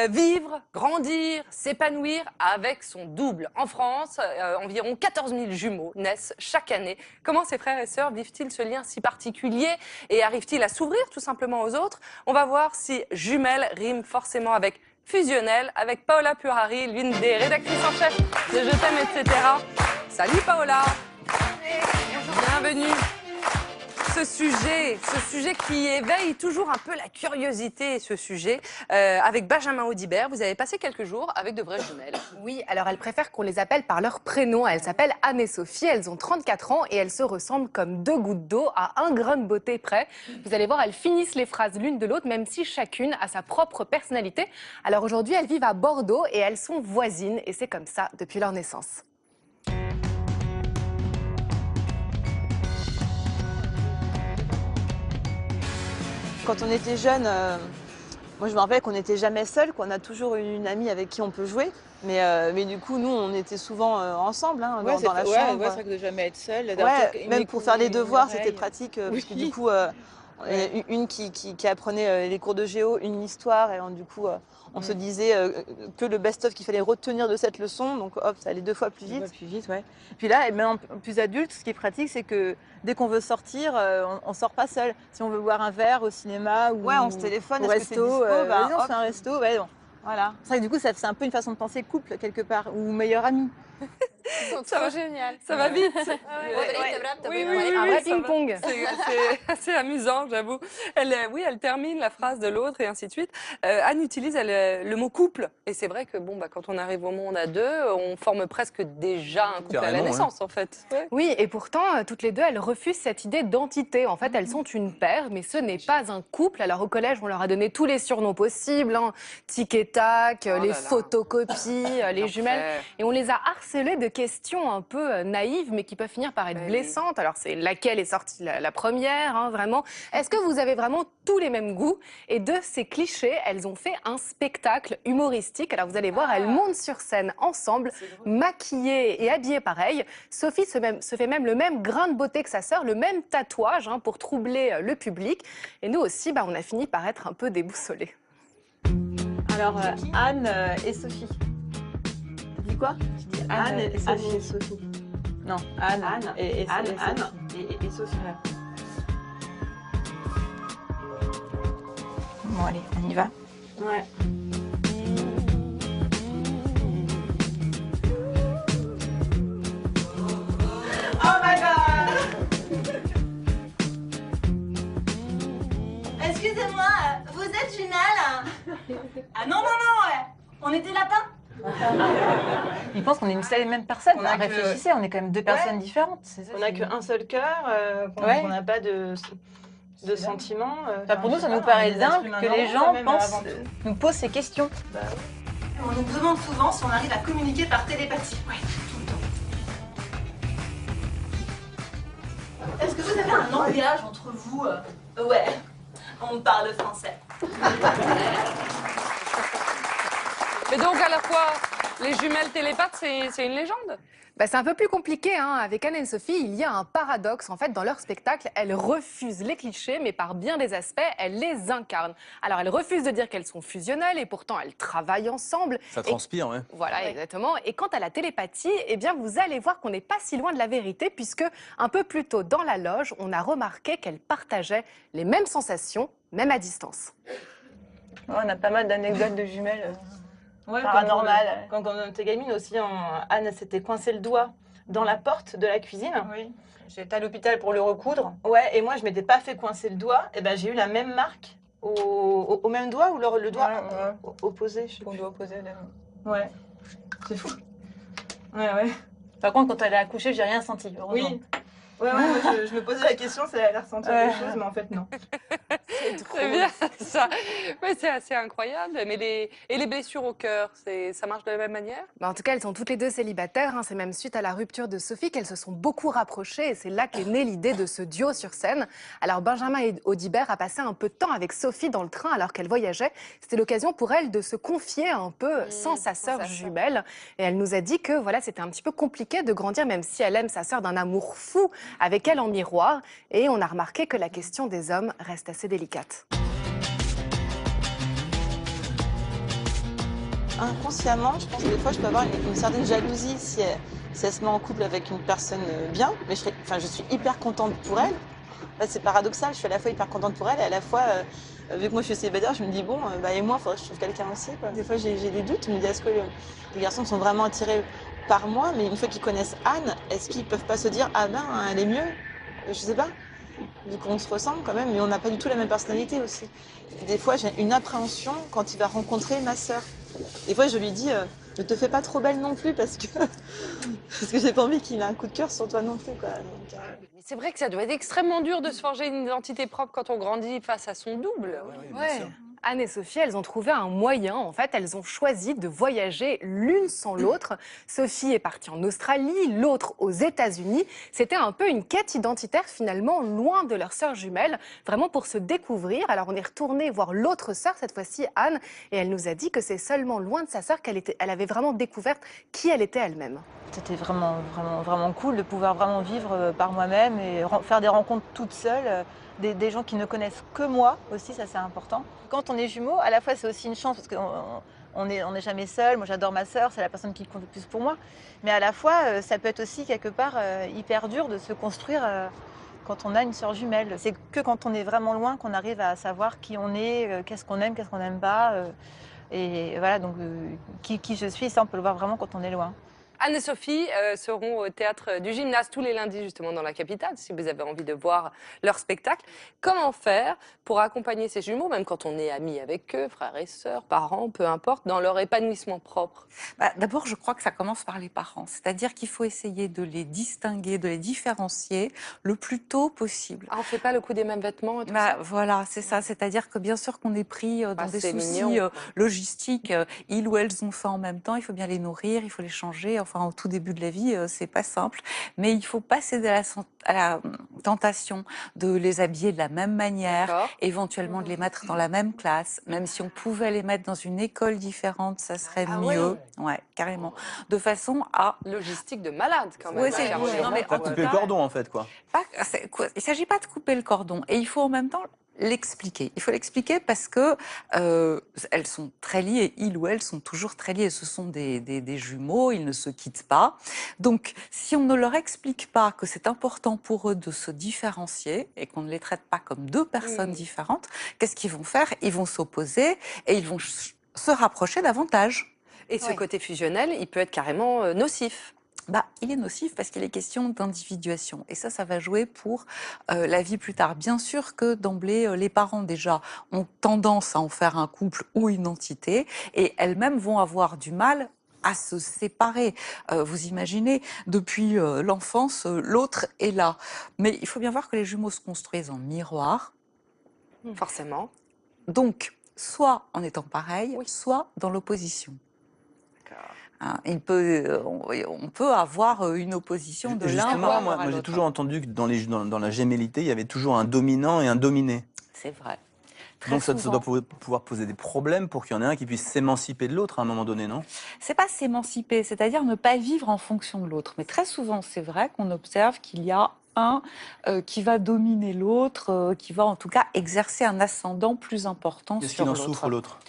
Vivre, grandir, s'épanouir avec son double. En France, environ 14 000 jumeaux naissent chaque année. Comment ces frères et sœurs vivent-ils ce lien si particulier et arrivent-ils à s'ouvrir tout simplement aux autres? On va voir si jumelle rime forcément avec fusionnel, avec Paola Purari, l'une des rédactrices en chef de Je t'aime, etc. Salut Paola. Bienvenue. Ce sujet qui éveille toujours un peu la curiosité, ce sujet, avec Benjamin Audibert, vous avez passé quelques jours avec de vraies jumelles. Oui, alors elles préfèrent qu'on les appelle par leur prénom. Elles s'appellent Anne et Sophie, elles ont 34 ans et elles se ressemblent comme deux gouttes d'eau à un grain de beauté près. Vous allez voir, elles finissent les phrases l'une de l'autre, même si chacune a sa propre personnalité. Alors aujourd'hui, elles vivent à Bordeaux et elles sont voisines et c'est comme ça depuis leur naissance. Quand on était jeune, moi je me rappelle qu'on n'était jamais seuls, qu'on a toujours une amie avec qui on peut jouer. Mais du coup, nous, on était souvent ensemble dans la chambre. C'est vrai que de jamais être seule. Ouais, même pour faire les devoirs, c'était pratique. Parce que du coup, une qui apprenait les cours de géo, une histoire. Et du coup, on se disait que le best-of qu'il fallait retenir de cette leçon. Donc hop, ça allait 2 fois plus vite. Ouais. Puis là, et même plus adulte, ce qui est pratique, c'est que dès qu'on veut sortir, on sort pas seul. Si on veut boire un verre au cinéma ou on se téléphone, au resto, on fait un resto. Ouais, bon. Voilà. C'est vrai que du coup, c'est un peu une façon de penser couple quelque part, ou meilleur ami. Ça va génial. Ça va vite. Oui, un vrai ping-pong. C'est assez amusant, j'avoue. Elle termine la phrase de l'autre et ainsi de suite. Anne utilise le mot couple. Et c'est vrai que quand on arrive au monde à deux, on forme presque déjà un couple à la naissance, en fait. Ouais. Oui, et pourtant, toutes les deux, elles refusent cette idée d'entité. En fait, elles sont une paire, mais ce n'est pas un couple. Alors au collège, on leur a donné tous les surnoms possibles, tic et tac, les photocopies, les jumelles. Et on les a harcelées de questions un peu naïves, mais qui peuvent finir par être blessantes. Alors c'est laquelle est sortie la première, vraiment. Est-ce que vous avez vraiment tous les mêmes goûts? Et de ces clichés, elles ont fait un spectacle humoristique. Alors vous allez voir, elles montent sur scène ensemble, maquillées et habillées pareil. Sophie se fait même le même grain de beauté que sa sœur, le même tatouage pour troubler le public. Et nous aussi, on a fini par être un peu déboussolés. Alors, Anne et Sophie. Tu dis quoi? Anne et Sophie. Non, Anne et Sophie. Bon, allez, on y va. Ouais. Oh my god! Excusez-moi, vous êtes jumelles? Ah non, on était lapins? Ils pensent qu'on est une seule et même personne. Réfléchissez, on est quand même deux personnes différentes. On n'a qu'un seul cœur, on n'a pas de sentiments. Pour nous, ça nous paraît dingue que les gens nous posent ces questions. On nous demande souvent si on arrive à communiquer par télépathie. Ouais, tout le temps. Est-ce que vous avez un langage entre vous? Ouais, on parle français. Mais donc, à la fois, les jumelles télépathes, c'est une légende? C'est un peu plus compliqué. Avec Anne et Sophie, il y a un paradoxe. En fait, dans leur spectacle, elles refusent les clichés, mais par bien des aspects, elles les incarnent. Alors, elles refusent de dire qu'elles sont fusionnelles et pourtant, elles travaillent ensemble. Ça transpire, ouais. Voilà, exactement. Et quant à la télépathie, vous allez voir qu'on n'est pas si loin de la vérité, puisque un peu plus tôt dans la loge, on a remarqué qu'elles partageaient les mêmes sensations, même à distance. On a pas mal d'anecdotes de jumelles. Paranormal. Quand on était gamine aussi, Anne s'était coincé le doigt dans la porte de la cuisine. Oui. J'étais à l'hôpital pour le recoudre. Ouais, et moi je m'étais pas fait coincer le doigt. Et j'ai eu la même marque au même doigt ou le doigt opposé. On doit opposer. Ouais. C'est fou. Ouais. Par contre, quand elle est accouchée, j'ai rien senti. Heureusement. Oui. Ouais, je me posais la question si elle allait ressentir quelque chose, mais en fait non. C'est bien ça. Mais c'est assez incroyable. Mais les blessures au cœur, ça marche de la même manière? En tout cas, elles sont toutes les deux célibataires. C'est même suite à la rupture de Sophie qu'elles se sont beaucoup rapprochées. Et c'est là qu'est née l'idée de ce duo sur scène. Alors Benjamin Audibert a passé un peu de temps avec Sophie dans le train alors qu'elle voyageait. C'était l'occasion pour elle de se confier un peu sans sa sœur jumelle. Et elle nous a dit que c'était un petit peu compliqué de grandir, même si elle aime sa sœur d'un amour fou, avec elle en miroir. Et on a remarqué que la question des hommes reste assez délicate. inconsciemment, je pense que des fois, je peux avoir une certaine jalousie si elle se met en couple avec une personne bien, mais je suis hyper contente pour elle. Là, c'est paradoxal, je suis à la fois hyper contente pour elle et à la fois, vu que moi je suis célibataire, je me dis bon, et moi, il faudrait que je trouve quelqu'un aussi, quoi. Des fois, j'ai des doutes, je me dis est-ce que les garçons sont vraiment attirés par moi, mais une fois qu'ils connaissent Anne, est-ce qu'ils peuvent pas se dire ah ben, elle est mieux? Je sais pas. Vu qu'on se ressemble quand même, mais on n'a pas du tout la même personnalité aussi. Des fois, j'ai une appréhension quand il va rencontrer ma sœur. Des fois, je lui dis, ne te fais pas trop belle non plus parce que j'ai pas envie qu'il ait un coup de cœur sur toi non plus, quoi. Donc, Mais c'est vrai que ça doit être extrêmement dur de se forger une identité propre quand on grandit face à son double. Ouais. Anne et Sophie, elles ont trouvé un moyen. En fait, elles ont choisi de voyager l'une sans l'autre. Sophie est partie en Australie, l'autre aux États-Unis. C'était un peu une quête identitaire finalement, loin de leur sœur jumelle, vraiment pour se découvrir. Alors on est retourné voir l'autre sœur, cette fois-ci Anne, et elle nous a dit que c'est seulement loin de sa sœur elle avait vraiment découvert qui elle était elle-même. C'était vraiment, vraiment, vraiment cool de pouvoir vraiment vivre par moi-même et faire des rencontres toute seule, des gens qui ne connaissent que moi aussi, ça c'est important. Quand on est jumeaux, à la fois c'est aussi une chance parce qu'on n'est jamais seul. Moi j'adore ma sœur, c'est la personne qui compte le plus pour moi. Mais à la fois, ça peut être aussi quelque part hyper dur de se construire quand on a une sœur jumelle. C'est que quand on est vraiment loin qu'on arrive à savoir qui on est, qu'est-ce qu'on n'aime pas. Et voilà, donc qui je suis, ça on peut le voir vraiment quand on est loin. Anne et Sophie seront au théâtre du Gymnase tous les lundis justement dans la capitale, si vous avez envie de voir leur spectacle. Comment faire pour accompagner ces jumeaux, même quand on est amis avec eux, frères et sœurs, parents, peu importe, dans leur épanouissement propre? D'abord, je crois que ça commence par les parents. C'est-à-dire qu'il faut essayer de les distinguer, de les différencier le plus tôt possible. Ah, on ne fait pas le coup des mêmes vêtements et tout ça? Voilà, c'est ça. C'est-à-dire que bien sûr qu'on est pris dans des c'est soucis mignon. logistiques. Ils ou elles ont faim en même temps, il faut bien les nourrir, il faut les changer. Enfin, au tout début de la vie, c'est pas simple. Mais il faut pas céder à la tentation de les habiller de la même manière, D'accord. éventuellement de les mettre dans la même classe. Même si on pouvait les mettre dans une école différente, ça serait Ah mieux. Ouais, carrément. De façon à... Logistique de malade quand même. Ouais, c'est- Chercher. non, mais T'as en coupé tout le cas, cordon en fait, quoi. il ne s'agit pas de couper le cordon. Et il faut en même temps l'expliquer. Il faut l'expliquer parce que elles sont très liées. Ils ou elles sont toujours très liés. Ce sont des jumeaux, ils ne se quittent pas. Donc, si on ne leur explique pas que c'est important pour eux de se différencier et qu'on ne les traite pas comme deux personnes différentes, qu'est-ce qu'ils vont faire? Ils vont s'opposer et ils vont se rapprocher davantage. Et ce côté fusionnel, il peut être carrément nocif. Il est nocif parce qu'il est question d'individuation. Et ça va jouer pour la vie plus tard. Bien sûr que d'emblée, les parents déjà ont tendance à en faire un couple ou une entité et elles-mêmes vont avoir du mal à se séparer. Vous imaginez, depuis l'enfance, l'autre est là. Mais il faut bien voir que les jumeaux se construisent en miroir. Forcément. Donc, soit en étant pareil, soit dans l'opposition. Hein, on peut avoir une opposition de l'un Justement, par moi rapport à j'ai l'autre. toujours entendu que dans la gémellité, il y avait toujours un dominant et un dominé. C'est vrai. Très Donc ça souvent. doit pouvoir poser des problèmes pour qu'il y en ait un qui puisse s'émanciper de l'autre à un moment donné, non? C'est pas s'émanciper, c'est-à-dire ne pas vivre en fonction de l'autre. Mais très souvent, c'est vrai qu'on observe qu'il y a un qui va dominer l'autre, qui va en tout cas exercer un ascendant plus important Est-ce sur qu'il en l'autre. souffre l'autre?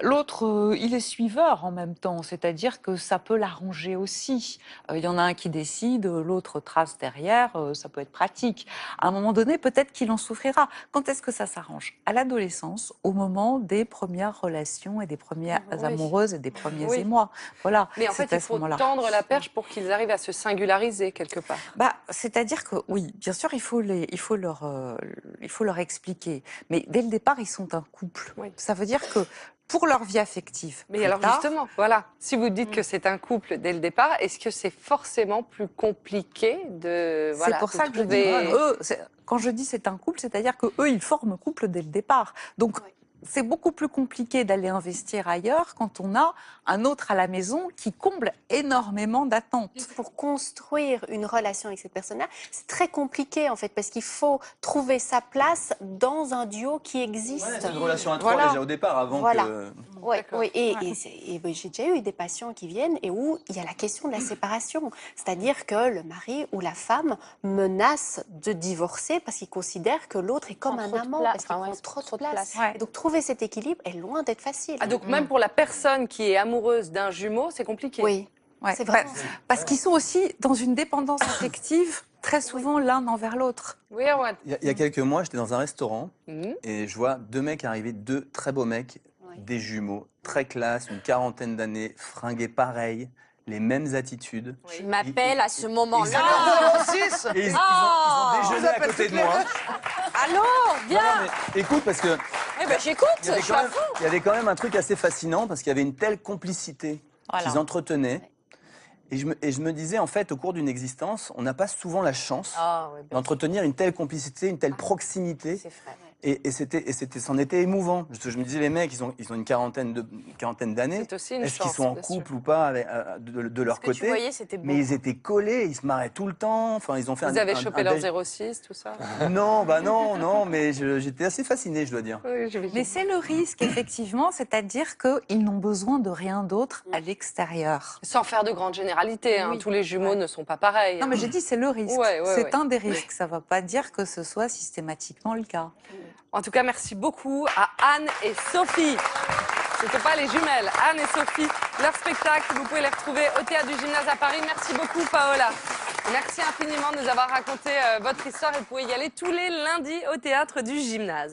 L'autre, il est suiveur en même temps, c'est-à-dire que ça peut l'arranger aussi. Il y en a un qui décide, l'autre trace derrière, ça peut être pratique. À un moment donné, peut-être qu'il en souffrira. Quand est-ce que ça s'arrange? À l'adolescence, au moment des premières relations et des premières amoureuses et des premiers émois. Voilà. Mais en fait, c'est à il ce faut moment-là. tendre la perche pour qu'ils arrivent à se singulariser quelque part. C'est-à-dire que oui, bien sûr, il faut leur expliquer. Mais dès le départ, ils sont un couple. Oui. Ça veut dire que pour leur vie affective. Mais plus alors tard, justement, voilà, si vous dites que c'est un couple dès le départ, est-ce que c'est forcément plus compliqué de c'est pour ça que je dis, quand je dis c'est un couple, c'est-à-dire que eux, ils forment couple dès le départ. Donc, c'est beaucoup plus compliqué d'aller investir ailleurs quand on a un autre à la maison qui comble énormément d'attentes. Pour construire une relation avec cette personne-là, c'est très compliqué en fait, parce qu'il faut trouver sa place dans un duo qui existe. C'est une relation à trois déjà au départ, avant que... Oui, et j'ai déjà eu des patients qui viennent et où il y a la question de la séparation. C'est-à-dire que le mari ou la femme menace de divorcer parce qu'il considère que l'autre est comme un amant, parce qu'il prend trop de place. Ouais. Et donc trouver trouver cet équilibre est loin d'être facile. Ah, donc même pour la personne qui est amoureuse d'un jumeau, c'est compliqué. Oui, Ouais, c'est vraiment parce qu'ils sont aussi dans une dépendance affective très souvent l'un envers l'autre. Oui, Erwan. Il y a quelques mois, j'étais dans un restaurant Mhm. et je vois deux mecs arriver, deux très beaux mecs, Oui. des jumeaux, très classe, une quarantaine d'années, fringués pareil, les mêmes attitudes. Je m'appelle à ce moment-là. Et ils ont déjeuné à côté de moi. Allô, Non, viens. non, mais écoute, parce que Eh ben, j'écoute, il y avait je suis quand à même- fond. il y avait quand même un truc assez fascinant parce qu'il y avait une telle complicité Voilà. qu'ils entretenaient. Et je me disais, en fait, au cours d'une existence, on n'a pas souvent la chance Ah, ouais, bien d'entretenir une telle complicité, une telle proximité. sûr, c'est vrai. C'en était émouvant. Je me disais, les mecs, ils ont une quarantaine d'années. C'est aussi une Est-ce qu'ils chance, sont en bien sûr. couple ou pas de leur Ce que tu côté? voyais, c'était beau. Mais ils étaient collés, ils se marraient tout le temps. Enfin, ils ont fait Vous un, avez un- chopé un leur déj- 06, tout ça? Non, bah non, mais j'étais assez fasciné, je dois dire. Oui, j'imagine. Mais c'est le risque, effectivement, c'est-à-dire qu'ils n'ont besoin de rien d'autre à l'extérieur. Sans faire de grandes généralités, hein. Oui. Tous les jumeaux Ouais. ne sont pas pareils. Non, mais hein. j'ai dit c'est le risque. Ouais, ouais, c'est ouais. un des risques. Ça ne veut pas dire que ce soit systématiquement le cas. En tout cas, merci beaucoup à Anne et Sophie. Ce ne sont pas les jumelles, Anne et Sophie. Leur spectacle, vous pouvez les retrouver au Théâtre du Gymnase à Paris. Merci beaucoup, Paola. Merci infiniment de nous avoir raconté votre histoire et vous pouvez y aller tous les lundis au Théâtre du Gymnase.